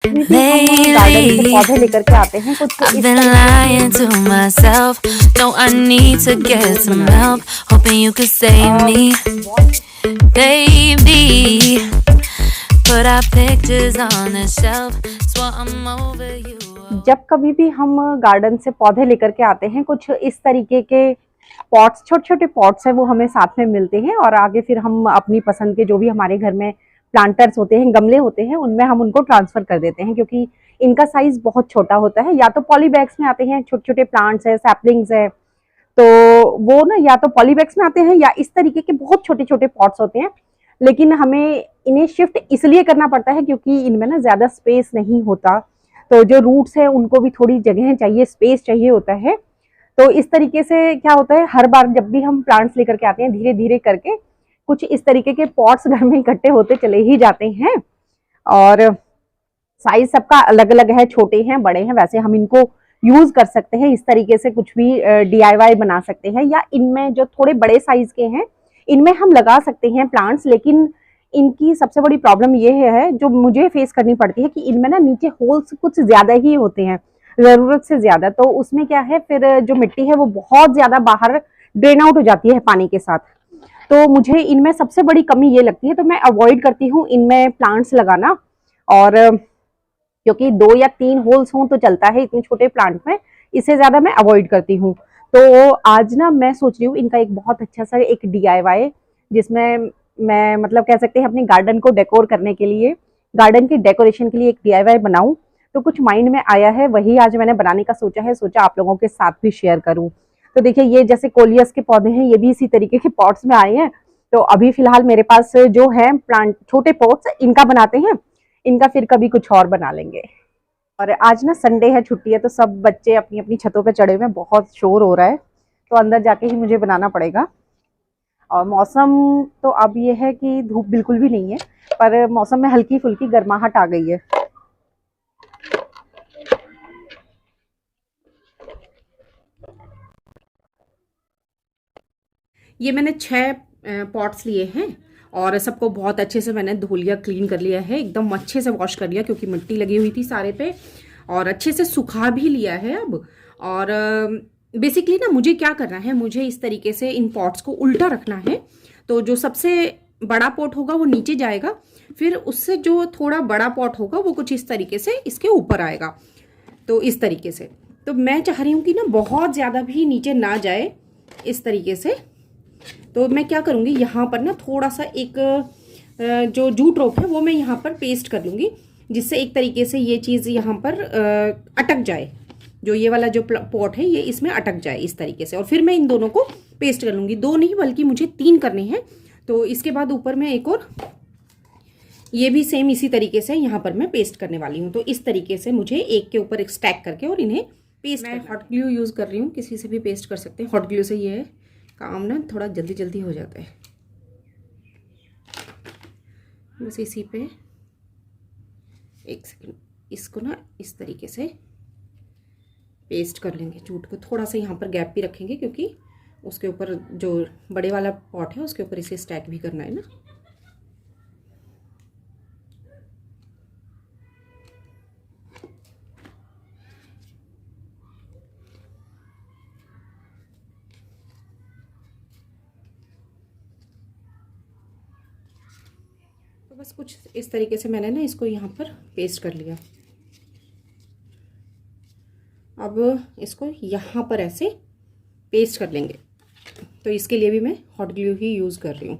कभी भी हम गार्डन से पौधे लेकर के आते हैं कुछ I've इस been तरीके lying to myself. No, I need to get some help. Hoping you could save me, baby. Put our pictures on the shelf. Swore I'm over you. जब कभी भी हम गार्डन से पौधे लेकर के आते हैं कुछ इस तरीके के पॉट्स, छोटे छोटे पॉट्स हैं, वो हमें साथ में मिलते हैं और आगे फिर हम अपनी पसंद के जो भी हमारे घर में प्लांटर्स होते हैं, गमले होते हैं, उनमें हम उनको ट्रांसफर कर देते हैं क्योंकि इनका साइज बहुत छोटा होता है। या तो पॉली बैग्स में आते हैं, छोटे छोटे प्लांट्स है, सैपलिंग्स है, तो वो ना या तो पॉली बैग्स में आते हैं या इस तरीके के बहुत छोटे छोटे पॉट्स होते हैं। लेकिन हमें इन्हें शिफ्ट इसलिए करना पड़ता है क्योंकि इनमें ना ज्यादा स्पेस नहीं होता, तो जो रूट्स है उनको भी थोड़ी जगह चाहिए, स्पेस चाहिए होता है। तो इस तरीके से क्या होता है, हर बार जब भी हम प्लांट्स लेकर के आते हैं धीरे धीरे करके कुछ इस तरीके के पॉट्स घर में इकट्ठे होते चले ही जाते हैं। और साइज सबका अलग अलग है, छोटे हैं बड़े हैं, वैसे हम इनको यूज कर सकते हैं। इस तरीके से कुछ भी DIY बना सकते हैं, या इनमें जो थोड़े बड़े साइज के हैं इनमें हम लगा सकते हैं प्लांट्स। लेकिन इनकी सबसे बड़ी प्रॉब्लम ये है जो मुझे फेस करनी पड़ती है कि इनमें ना नीचे होल्स कुछ ज्यादा ही होते हैं, जरूरत से ज्यादा। तो उसमें क्या है, फिर जो मिट्टी है वो बहुत ज्यादा बाहर ड्रेन आउट हो जाती है पानी के साथ। तो मुझे इनमें सबसे बड़ी कमी ये लगती है, तो मैं अवॉइड करती हूँ इनमें प्लांट्स लगाना। और क्योंकि 2 या 3 होल्स हों तो चलता है इतने छोटे प्लांट में, इससे ज्यादा मैं अवॉइड करती हूँ। तो आज ना मैं सोच रही हूँ इनका एक बहुत अच्छा सा एक DIY, जिसमें मैं मतलब कह सकते हैं अपने गार्डन को डेकोर करने के लिए, गार्डन की डेकोरेशन के लिए एक DIY बनाऊं। तो कुछ माइंड में आया है, वही आज मैंने बनाने का सोचा है, सोचा आप लोगों के साथ भी शेयर करूं। तो देखिए ये जैसे कोलियस के पौधे हैं, ये भी इसी तरीके के पॉट्स में आए हैं। तो अभी फिलहाल मेरे पास जो है प्लांट छोटे पॉट्स, इनका बनाते हैं, इनका फिर कभी कुछ और बना लेंगे। और आज ना संडे है, छुट्टी है, तो सब बच्चे अपनी अपनी छतों पे चढ़े हुए हैं, बहुत शोर हो रहा है, तो अंदर जाके ही मुझे बनाना पड़ेगा। और मौसम तो अब ये है कि धूप बिल्कुल भी नहीं है, पर मौसम में हल्की फुल्की गर्माहट आ गई है। ये मैंने 6 पॉट्स लिए हैं और सबको बहुत अच्छे से मैंने धो लिया, क्लीन कर लिया है, एकदम अच्छे से वॉश कर लिया क्योंकि मिट्टी लगी हुई थी सारे पे, और अच्छे से सुखा भी लिया है अब। और बेसिकली ना मुझे क्या करना है, मुझे इस तरीके से इन पॉट्स को उल्टा रखना है। तो जो सबसे बड़ा पॉट होगा वो नीचे जाएगा, फिर उससे जो थोड़ा बड़ा पॉट होगा वो कुछ इस तरीके से इसके ऊपर आएगा। तो इस तरीके से, तो मैं चाह रही हूँ कि ना बहुत ज़्यादा भी नीचे ना जाए इस तरीके से। तो मैं क्या करूँगी, यहाँ पर ना थोड़ा सा एक जो जूट रोप है वो मैं यहाँ पर पेस्ट कर लूँगी, जिससे एक तरीके से ये चीज़ यहाँ पर अटक जाए, जो ये वाला जो पॉट है ये इसमें अटक जाए इस तरीके से। और फिर मैं इन दोनों को पेस्ट कर लूँगी, 2 नहीं बल्कि मुझे 3 करने हैं। तो इसके बाद ऊपर मैं एक और ये भी सेम इसी तरीके से यहाँ पर मैं पेस्ट करने वाली हूँ। तो इस तरीके से मुझे एक के ऊपर एक स्टैक करके और इन्हें पेस्ट, मैं हॉट ग्लू यूज़ कर रही हूँ, किसी से भी पेस्ट कर सकते हैं। हॉट ग्लू से ये काम ना थोड़ा जल्दी जल्दी हो जाता है। बस इसी पे 1 सेकेंड इसको ना इस तरीके से पेस्ट कर लेंगे। जूट को थोड़ा सा यहाँ पर गैप भी रखेंगे क्योंकि उसके ऊपर जो बड़े वाला पॉट है उसके ऊपर इसे स्टैक भी करना है ना। तो बस कुछ इस तरीके से मैंने ना इसको यहाँ पर पेस्ट कर लिया। अब इसको यहाँ पर ऐसे पेस्ट कर लेंगे। तो इसके लिए भी मैं हॉट ग्लू ही यूज़ कर रही हूँ।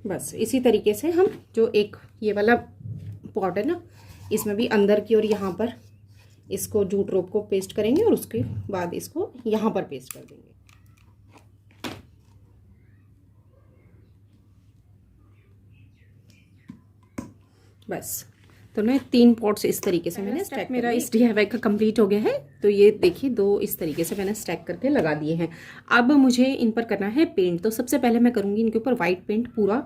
बस इसी तरीके से हम जो एक ये वाला पॉट है ना, इसमें भी अंदर की और यहाँ पर इसको जूट रोप को पेस्ट करेंगे और उसके बाद इसको यहाँ पर पेस्ट कर देंगे। बस तो ना 3 पॉट्स इस तरीके से मैंने स्टैक, मेरा इस DIY का कंप्लीट हो गया है। तो ये देखिए 2 इस तरीके से मैंने स्टैक करके लगा दिए हैं। अब मुझे इन पर करना है पेंट। तो सबसे पहले मैं करूँगी इनके ऊपर वाइट पेंट पूरा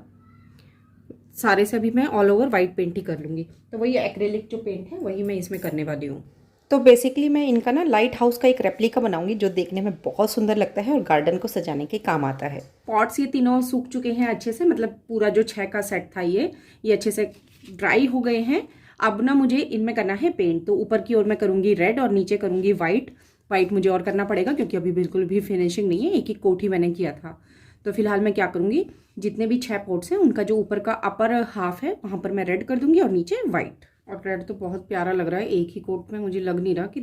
सारे से अभी मैं ऑल ओवर वाइट पेंट ही कर लूँगी। तो वही एक्रेलिक जो पेंट है वही मैं इसमें करने वाली हूँ। तो बेसिकली मैं इनका ना लाइट हाउस का एक रेप्लिका बनाऊंगी जो देखने में बहुत सुंदर लगता है और गार्डन को सजाने के काम आता है। पॉट्स ये तीनों सूख चुके हैं अच्छे से, मतलब पूरा जो 6 का सेट था ये अच्छे से ड्राई हो गए हैं। अब ना मुझे इनमें करना है पेंट। तो ऊपर की ओर मैं करूँगी रेड और नीचे करूँगी वाइट। वाइट मुझे और करना पड़ेगा क्योंकि अभी बिल्कुल भी फिनिशिंग नहीं है, एक ही कोट ही मैंने किया था। तो फिलहाल मैं क्या करूँगी, जितने भी 6 पॉट्स हैं उनका जो ऊपर का अपर हाफ है वहाँ पर मैं रेड कर दूँगी और नीचे वाइट। और रेड तो बहुत प्यारा लग रहा है एक ही कोट में, मुझे लग नहीं रहा कि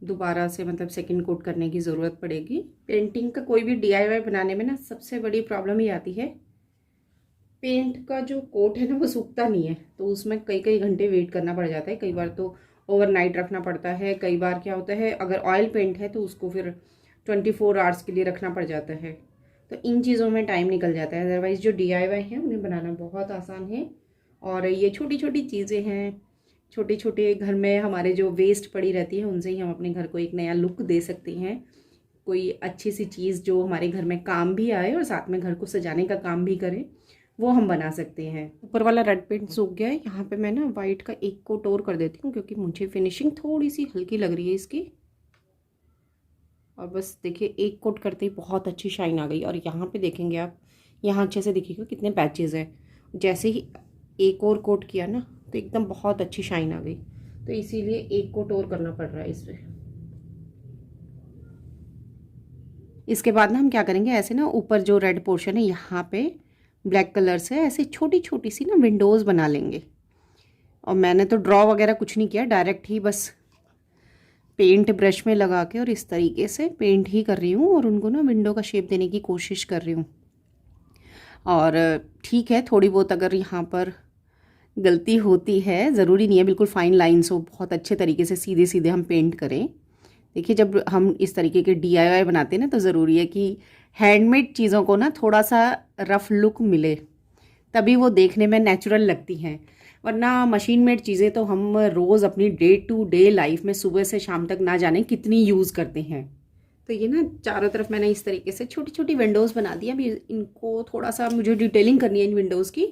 दोबारा से मतलब सेकंड कोट करने की ज़रूरत पड़ेगी। पेंटिंग का कोई भी DIY बनाने में ना सबसे बड़ी प्रॉब्लम ही आती है, पेंट का जो कोट है ना वो सूखता नहीं है। तो उसमें कई कई घंटे वेट करना पड़ जाता है, कई बार तो ओवरनाइट रखना पड़ता है। कई बार क्या होता है अगर ऑयल पेंट है तो उसको फिर 24 आवर्स के लिए रखना पड़ जाता है। तो इन चीज़ों में टाइम निकल जाता है। अदरवाइज़ जो DIY है उन्हें बनाना बहुत आसान है। और ये छोटी छोटी चीज़ें हैं, छोटे छोटे घर में हमारे जो वेस्ट पड़ी रहती है उनसे ही हम अपने घर को एक नया लुक दे सकते हैं। कोई अच्छी सी चीज़ जो हमारे घर में काम भी आए और साथ में घर को सजाने का काम भी करे, वो हम बना सकते हैं। ऊपर वाला रेड पेंट सूख गया है, यहाँ पे मैं ना वाइट का एक कोट और कर देती हूँ क्योंकि मुझे फिनिशिंग थोड़ी सी हल्की लग रही है इसकी। और बस देखिए एक कोट करते ही बहुत अच्छी शाइन आ गई। और यहाँ पे देखेंगे आप, यहाँ अच्छे से दिखेगा कितने पैचेस हैं। जैसे ही एक और कोट किया ना तो एकदम बहुत अच्छी शाइन आ गई। तो इसीलिए एक कोट और करना पड़ रहा है इस पर। इसके बाद ना हम क्या करेंगे, ऐसे ना ऊपर जो रेड पोर्शन है यहाँ पे ब्लैक कलर से ऐसे छोटी छोटी सी ना विंडोज़ बना लेंगे। और मैंने तो ड्रॉ वगैरह कुछ नहीं किया, डायरेक्ट ही बस पेंट ब्रश में लगा के और इस तरीके से पेंट ही कर रही हूँ और उनको ना विंडो का शेप देने की कोशिश कर रही हूँ। और ठीक है, थोड़ी बहुत अगर यहाँ पर गलती होती है, ज़रूरी नहीं है बिल्कुल फाइन लाइन्स हो, बहुत अच्छे तरीके से सीधे सीधे हम पेंट करें। देखिए जब हम इस तरीके के DIY बनाते हैं ना तो ज़रूरी है कि हैंडमेड चीज़ों को ना थोड़ा सा रफ लुक मिले, तभी वो देखने में नेचुरल लगती हैं। वरना मशीन मेड चीज़ें तो हम रोज़ अपनी डे टू डे लाइफ में सुबह से शाम तक ना जाने कितनी यूज़ करते हैं। तो ये ना चारों तरफ मैंने इस तरीके से छोटी छोटी विंडोज़ बना दी। अभी इनको थोड़ा सा मुझे डिटेलिंग करनी है इन विंडोज़ की,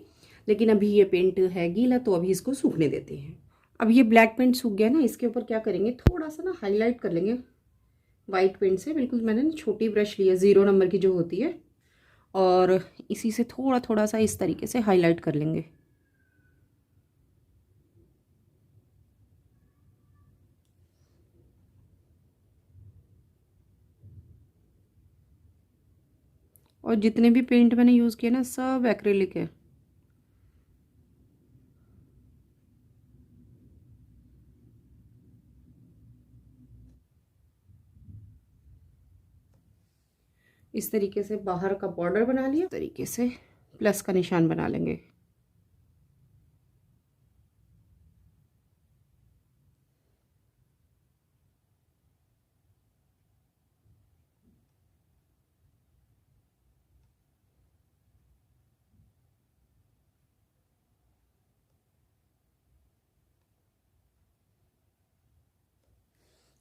लेकिन अभी ये पेंट है गीला तो अभी इसको सूखने देते हैं। अब ये ब्लैक पेंट सूख गया ना, इसके ऊपर क्या करेंगे, थोड़ा सा ना हाईलाइट कर लेंगे वाइट पेंट से। बिल्कुल मैंने ना छोटी ब्रश ली है 0 नंबर की जो होती है, और इसी से थोड़ा थोड़ा सा इस तरीके से हाईलाइट कर लेंगे। और जितने भी पेंट मैंने यूज़ किए ना सब एक्रेलिक है। इस तरीके से बाहर का बॉर्डर बना लिया, इस तरीके से प्लस का निशान बना लेंगे।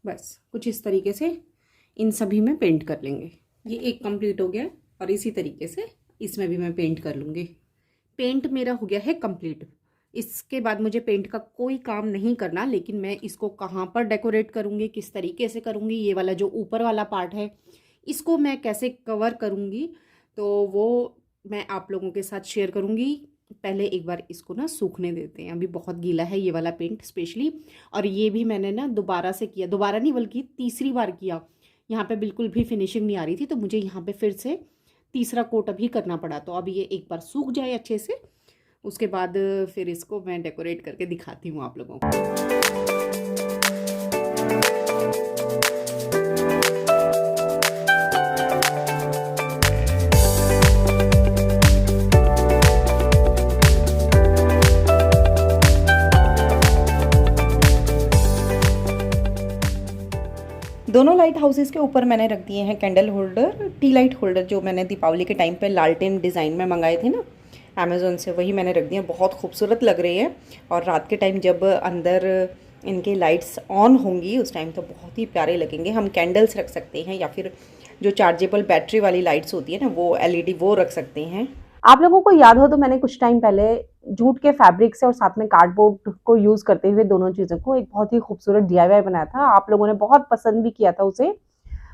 बस कुछ इस तरीके से इन सभी में पेंट कर लेंगे। ये एक कंप्लीट हो गया और इसी तरीके से इसमें भी मैं पेंट कर लूँगी। पेंट मेरा हो गया है कंप्लीट। इसके बाद मुझे पेंट का कोई काम नहीं करना, लेकिन मैं इसको कहाँ पर डेकोरेट करूँगी, किस तरीके से करूँगी, ये वाला जो ऊपर वाला पार्ट है इसको मैं कैसे कवर करूँगी, तो वो मैं आप लोगों के साथ शेयर करूँगी। पहले एक बार इसको ना सूखने देते हैं, अभी बहुत गीला है ये वाला पेंट स्पेशली। और ये भी मैंने ना दोबारा से किया, दोबारा नहीं बल्कि तीसरी बार किया। यहाँ पे बिल्कुल भी फिनिशिंग नहीं आ रही थी तो मुझे यहाँ पे फिर से तीसरा कोट अभी करना पड़ा। तो अभी ये एक बार सूख जाए अच्छे से, उसके बाद फिर इसको मैं डेकोरेट करके दिखाती हूँ आप लोगों को। दोनों लाइट हाउसेस के ऊपर मैंने रख दिए हैं candle holder, T light holder जो मैंने दीपावली के टाइम पे लालटेन डिज़ाइन में मंगाए थे ना अमेज़ोन से, वही मैंने रख दिए। बहुत खूबसूरत लग रही है और रात के टाइम जब अंदर इनके लाइट्स ऑन होंगी उस टाइम तो बहुत ही प्यारे लगेंगे। हम कैंडल्स रख सकते हैं या फिर जो चार्जेबल बैटरी वाली लाइट्स होती है ना वो LED वो रख सकते हैं। आप लोगों को याद हो तो मैंने कुछ टाइम पहले जूट के फैब्रिक से और साथ में कार्डबोर्ड को यूज करते हुए दोनों चीजों को एक बहुत ही खूबसूरत डीआईवाई बनाया था। आप लोगों ने बहुत पसंद भी किया था उसे।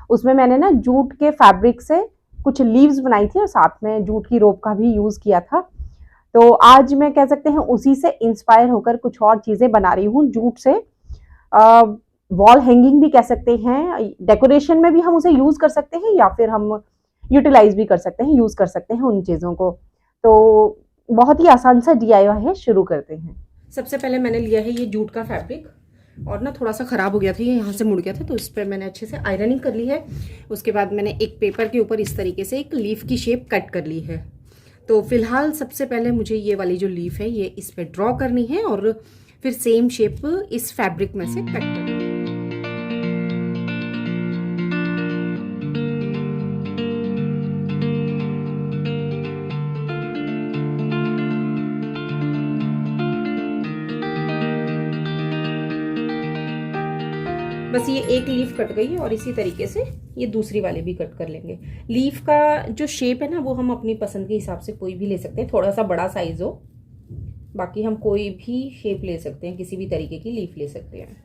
उसमें मैंने ना जूट के फैब्रिक से कुछ लीव्स बनाई थी और साथ में जूट की रोप का भी यूज किया था। तो आज मैं कह सकते हैं उसी से इंस्पायर होकर कुछ और चीजें बना रही हूँ जूट से। वॉल हैंगिंग भी कह सकते हैं, डेकोरेशन में भी हम उसे यूज कर सकते हैं या फिर हम यूटिलाइज भी कर सकते हैं, यूज कर सकते हैं उन चीजों को। तो बहुत ही आसान सा डीआईवाई है, शुरू करते हैं। सबसे पहले मैंने लिया है ये जूट का फैब्रिक, और ना थोड़ा सा ख़राब हो गया था, ये यहाँ से मुड़ गया था, तो इस पर मैंने अच्छे से आयरनिंग कर ली है। उसके बाद मैंने एक पेपर के ऊपर इस तरीके से एक लीफ की शेप कट कर ली है। तो फिलहाल सबसे पहले मुझे ये वाली जो लीफ है ये इस पर ड्रॉ करनी है और फिर सेम शेप इस फैब्रिक में से कट करनी है। बस ये एक लीफ कट गई है और इसी तरीके से ये दूसरी वाली भी कट कर लेंगे। लीफ का जो शेप है ना वो हम अपनी पसंद के हिसाब से कोई भी ले सकते हैं, थोड़ा सा बड़ा साइज हो, बाकी हम कोई भी शेप ले सकते हैं, किसी भी तरीके की लीफ ले सकते हैं।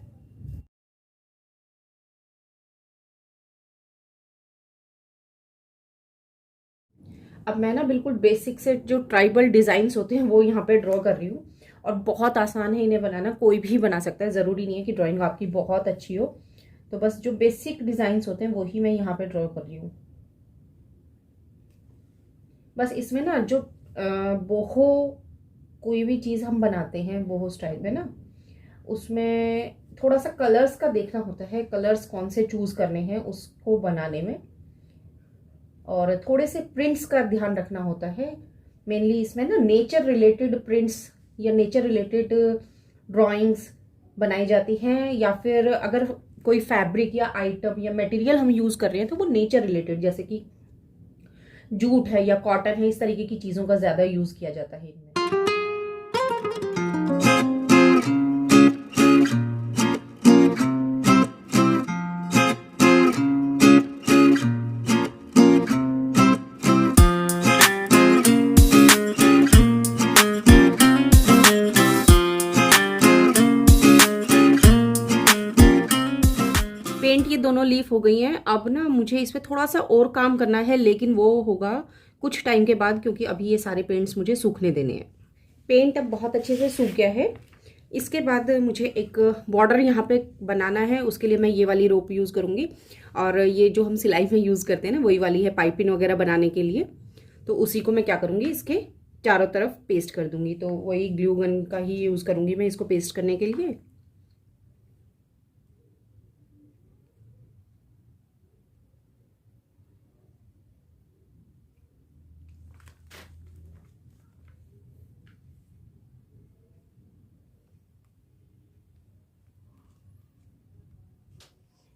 अब मैं ना बिल्कुल बेसिक से जो ट्राइबल डिजाइन्स होते हैं वो यहाँ पे ड्रॉ कर रही हूँ, और बहुत आसान है इन्हें बनाना, कोई भी बना सकता है, ज़रूरी नहीं है कि ड्राइंग आपकी बहुत अच्छी हो। तो बस जो बेसिक डिजाइन्स होते हैं वही मैं यहाँ पे ड्रॉ कर रही हूँ। बस इसमें ना जो बोहो कोई भी चीज़ हम बनाते हैं बोहो स्टाइल में ना, उसमें थोड़ा सा कलर्स का देखना होता है, कलर्स कौन से चूज करने हैं उसको बनाने में, और थोड़े से प्रिंट्स का ध्यान रखना होता है। मेनली इसमें ना नेचर रिलेटेड प्रिंट्स या नेचर रिलेटेड ड्राइंग्स बनाई जाती हैं, या फिर अगर कोई फैब्रिक या आइटम या मटेरियल हम यूज कर रहे हैं तो वो नेचर रिलेटेड, जैसे कि जूट है या कॉटन है, इस तरीके की चीजों का ज्यादा यूज किया जाता है इनमें। पेंट ये दोनों लीफ हो गई हैं। अब ना मुझे इस पर थोड़ा सा और काम करना है, लेकिन वो होगा कुछ टाइम के बाद, क्योंकि अभी ये सारे पेंट्स मुझे सूखने देने हैं। पेंट अब बहुत अच्छे से सूख गया है। इसके बाद मुझे एक बॉर्डर यहाँ पे बनाना है, उसके लिए मैं ये वाली रोप यूज़ करूँगी, और ये जो हम सिलाई में यूज़ करते हैं ना वही वाली है, पाइपिंग वगैरह बनाने के लिए। तो उसी को मैं क्या करूँगी, इसके चारों तरफ पेस्ट कर दूँगी। तो वही ग्लू गन का ही यूज़ करूँगी मैं इसको पेस्ट करने के लिए।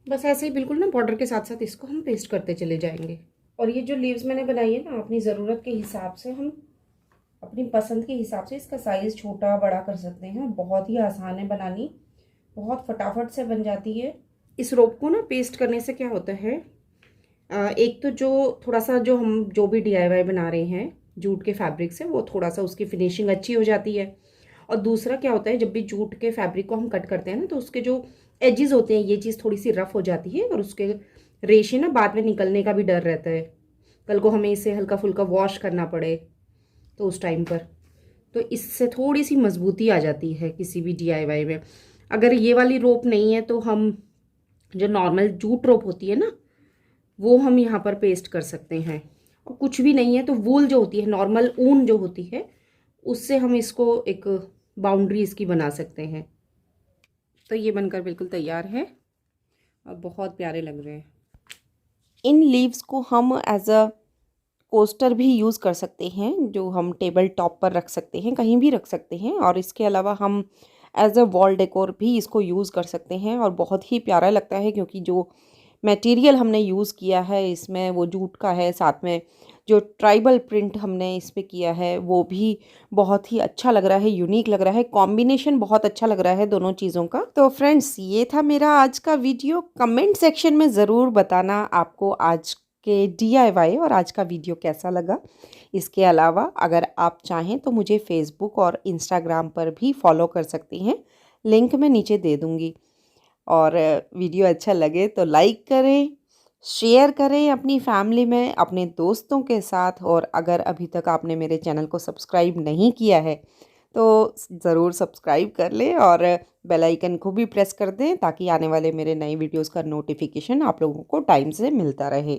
बस ऐसे ही बिल्कुल ना बॉर्डर के साथ साथ इसको हम पेस्ट करते चले जाएंगे। और ये जो लीव्स मैंने बनाई है ना, अपनी ज़रूरत के हिसाब से हम अपनी पसंद के हिसाब से इसका साइज़ छोटा बड़ा कर सकते हैं। बहुत ही आसान है बनानी, बहुत फटाफट से बन जाती है। इस रोप को ना पेस्ट करने से क्या होता है, एक तो जो थोड़ा सा जो हम जो भी डीआईवाई बना रहे हैं जूट के फैब्रिक से, वो थोड़ा सा उसकी फिनिशिंग अच्छी हो जाती है। और दूसरा क्या होता है, जब भी जूट के फैब्रिक को हम कट करते हैं ना, तो उसके जो एजेस होते हैं ये चीज़ थोड़ी सी रफ हो जाती है, और उसके रेशे ना बाद में निकलने का भी डर रहता है, कल को हमें इसे हल्का फुल्का वॉश करना पड़े तो उस टाइम पर। तो इससे थोड़ी सी मजबूती आ जाती है किसी भी डीआईवाई में। अगर ये वाली रोप नहीं है तो हम जो नॉर्मल जूट रोप होती है ना वो हम यहाँ पर पेस्ट कर सकते हैं। और कुछ भी नहीं है तो वूल जो होती है, नॉर्मल ऊन जो होती है, उससे हम इसको एक बाउंड्री इसकी बना सकते हैं। तो ये बनकर बिल्कुल तैयार है और बहुत प्यारे लग रहे हैं। इन लीव्स को हम एज अ कोस्टर भी यूज़ कर सकते हैं, जो हम टेबल टॉप पर रख सकते हैं, कहीं भी रख सकते हैं। और इसके अलावा हम एज अ वॉल डेकोर भी इसको यूज़ कर सकते हैं, और बहुत ही प्यारा लगता है, क्योंकि जो मटेरियल हमने यूज़ किया है इसमें वो जूट का है, साथ में जो ट्राइबल प्रिंट हमने इस पे किया है वो भी बहुत ही अच्छा लग रहा है, यूनिक लग रहा है, कॉम्बिनेशन बहुत अच्छा लग रहा है दोनों चीज़ों का। तो फ्रेंड्स, ये था मेरा आज का वीडियो। कमेंट सेक्शन में ज़रूर बताना आपको आज के DIY और आज का वीडियो कैसा लगा। इसके अलावा अगर आप चाहें तो मुझे फेसबुक और इंस्टाग्राम पर भी फॉलो कर सकती हैं, लिंक मैं नीचे दे दूँगी। और वीडियो अच्छा लगे तो लाइक करें, शेयर करें अपनी फैमिली में, अपने दोस्तों के साथ। और अगर अभी तक आपने मेरे चैनल को सब्सक्राइब नहीं किया है तो ज़रूर सब्सक्राइब कर लें और बेल आइकन को भी प्रेस कर दें ताकि आने वाले मेरे नए वीडियोस का नोटिफिकेशन आप लोगों को टाइम से मिलता रहे।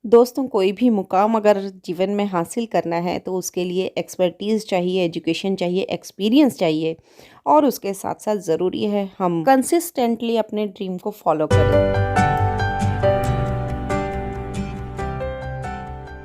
दोस्तों, कोई भी मुकाम अगर जीवन में हासिल करना है तो उसके लिए एक्सपर्टीज़ चाहिए, एजुकेशन चाहिए, एक्सपीरियंस चाहिए और उसके साथ साथ ज़रूरी है हम कंसिस्टेंटली अपने ड्रीम को फॉलो करें।